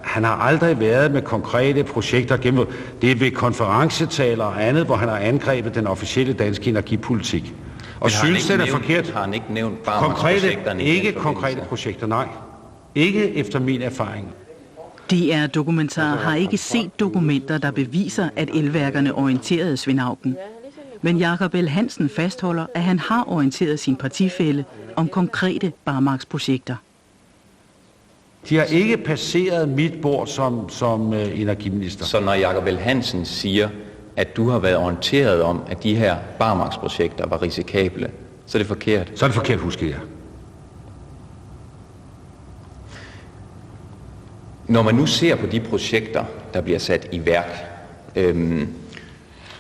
Han har aldrig været med konkrete projekter gennem. Det er ved konferencetaler og andet, hvor han har angrebet den officielle danske energipolitik. Og synes, det er forkert. Har han ikke nævnt barmarksprojekterne? Ikke konkrete projekter, nej. Ikke efter min erfaring. DR Dokumentar har ikke set dokumenter, der beviser, at elværkerne orienterede Svend Auken. Men Jakob L. Hansen fastholder, at han har orienteret sin partifælle om konkrete barmarksprojekter. De har ikke passeret mit bord som energiminister. Så når Jakob L. Hansen siger, at du har været orienteret om, at de her barmarksprojekter var risikable, så er det forkert? Så er det forkert, husker jeg. Når man nu ser på de projekter, der bliver sat i værk,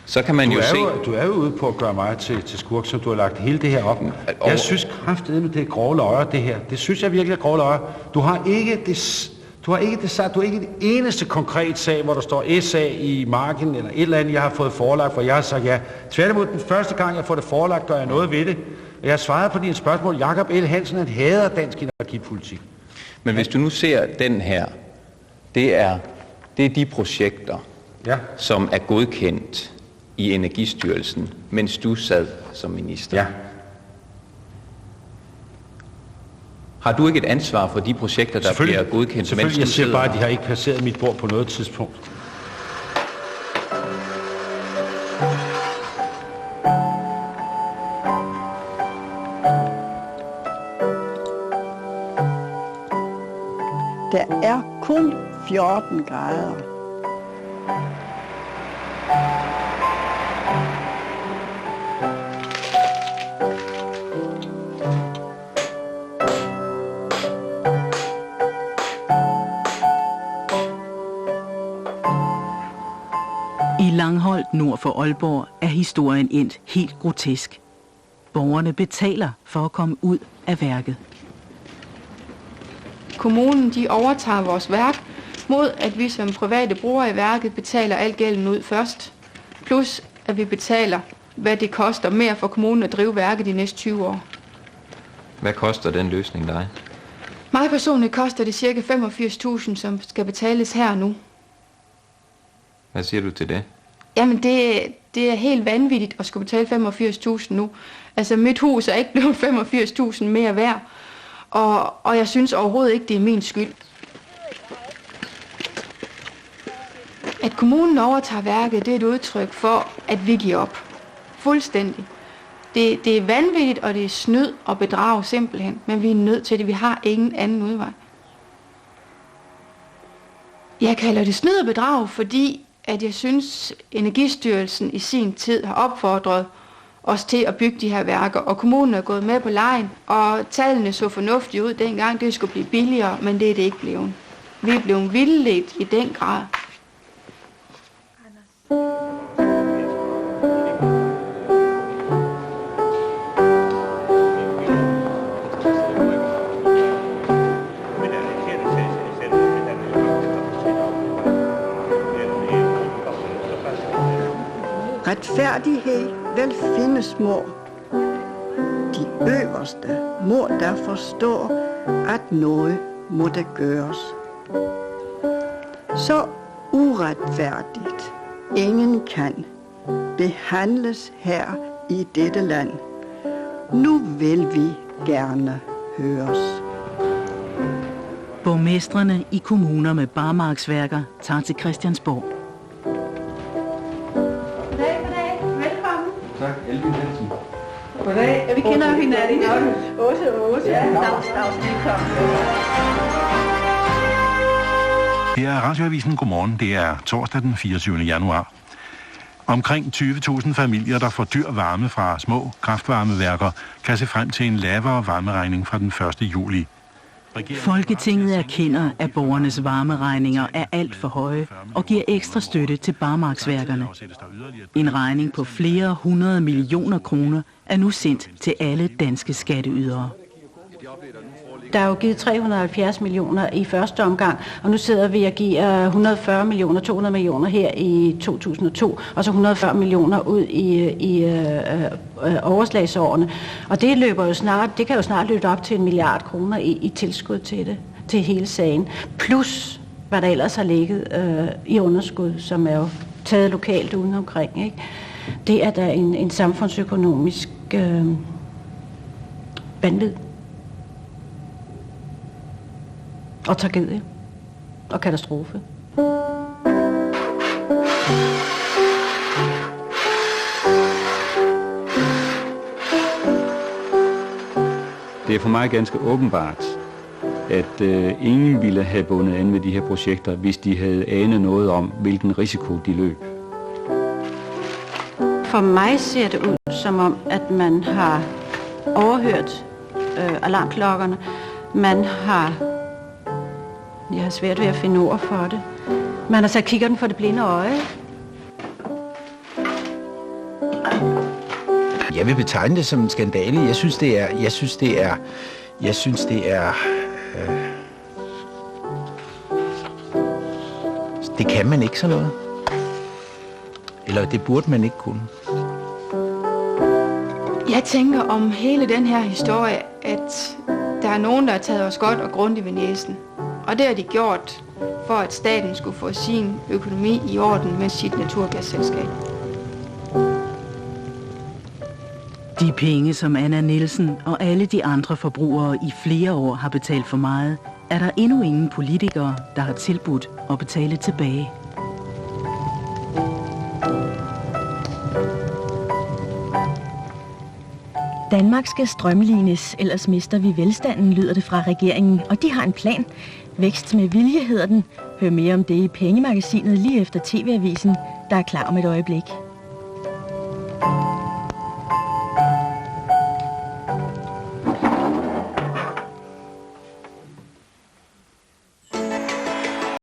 så kan man Du er jo ude på at gøre mig til skurk, som du har lagt hele det her op. Jeg synes kraftedeme, det er grove løjer, det her. Det synes jeg virkelig er grove løjer. Du har ikke det eneste konkret sag, hvor der står SA i marken, eller et eller andet, jeg har fået forelagt, hvor jeg har sagt ja. Tværtimod, den første gang, jeg får det forelagt, gør jeg noget ved det. Og jeg har svaret på dine spørgsmål. Jakob L. Hansen, han hader dansk energipolitik. Men hvis du nu ser den her, det er de projekter, som er godkendt i Energistyrelsen, mens du sad som minister. Ja. Har du ikke et ansvar for de projekter, der bliver godkendt? Selvfølgelig, jeg siger bare, at de har ikke passeret mit bord på noget tidspunkt. Der er kun 14 grader. I Langholt nord for Aalborg er historien endt helt grotesk. Borgerne betaler for at komme ud af værket. Kommunen de overtager vores værk, mod at vi som private brugere i værket betaler al gælden ud først. Plus at vi betaler, hvad det koster mere for kommunen at drive værket de næste 20 år. Hvad koster den løsning dig? Mig personligt koster det ca. 85.000, som skal betales her nu. Hvad siger du til det? Jamen det er helt vanvittigt at skulle betale 85.000 nu. Altså mit hus er ikke blevet 85.000 mere værd. Og jeg synes overhovedet ikke, det er min skyld. At kommunen overtager værket, det er et udtryk for, at vi giver op. Fuldstændig. Det er vanvittigt, og det er snyd og bedrag simpelthen. Men vi er nødt til det. Vi har ingen anden udvej. Jeg kalder det snyd og bedrag, fordi at jeg synes, Energistyrelsen i sin tid har opfordret os til at bygge de her værker, og kommunen er gået med på lejen, og tallene så fornuftigt ud dengang, det skulle blive billigere, men det er det ikke blevet. Vi er blevet vildledt i den grad. Retfærdighed vil findes må. De øverste må der forstå, at noget må det gøres. Så uretfærdigt ingen kan behandles her i dette land. Nu vil vi gerne høres. Borgmestrene i kommuner med barmarksværker tager til Christiansborg. Goddag. Velkommen. Tak, Elvin Hansen. Goddag. Ja, vi kender hinanden. Åse. Ja, dags, velkommen. Her er Radioavisen Godmorgen. Det er torsdag den 24. januar. Omkring 20.000 familier, der får dyr varme fra små kraftvarmeværker, kan se frem til en lavere varmeregning fra den 1. juli. Folketinget erkender, at borgernes varmeregninger er alt for høje og giver ekstra støtte til barmarksværkerne. En regning på flere 100 millioner kroner er nu sendt til alle danske skatteydere. Der er jo givet 370 millioner i første omgang, og nu sidder vi og giver 140 millioner, 200 millioner her i 2002, og så 140 millioner ud i overslagsårene. Og det kan jo snart løbe op til 1 milliard kroner i tilskud til det, til hele sagen. Plus hvad der ellers har ligget i underskud, som er jo taget lokalt udenomkring. Ikke? Det er da en samfundsøkonomisk vanvid. Og tragedie. Og katastrofe. Det er for mig ganske åbenbart, at ingen ville have bundet an med de her projekter, hvis de havde anet noget om, hvilken risiko de løb. For mig ser det ud som om, at man har overhørt alarmklokkerne. Jeg har svært ved at finde ord for det. Man har sat kikkerten for det blinde øje. Jeg vil betegne det som en skandale. Jeg synes det er det kan man ikke sådan noget. Eller det burde man ikke kunne. Jeg tænker om hele den her historie, at der er nogen, der har taget os godt og grundigt ved næsen. Og det har de gjort, for at staten skulle få sin økonomi i orden med sit naturgasselskab. De penge, som Anna Nielsen og alle de andre forbrugere i flere år har betalt for meget, er der endnu ingen politikere, der har tilbudt at betale tilbage. Danmark skal strømlines, ellers mister vi velstanden, lyder det fra regeringen, og de har en plan. Vækst med vilje hedder den. Hør mere om det i Pengemagasinet lige efter TV-avisen, der er klar om et øjeblik.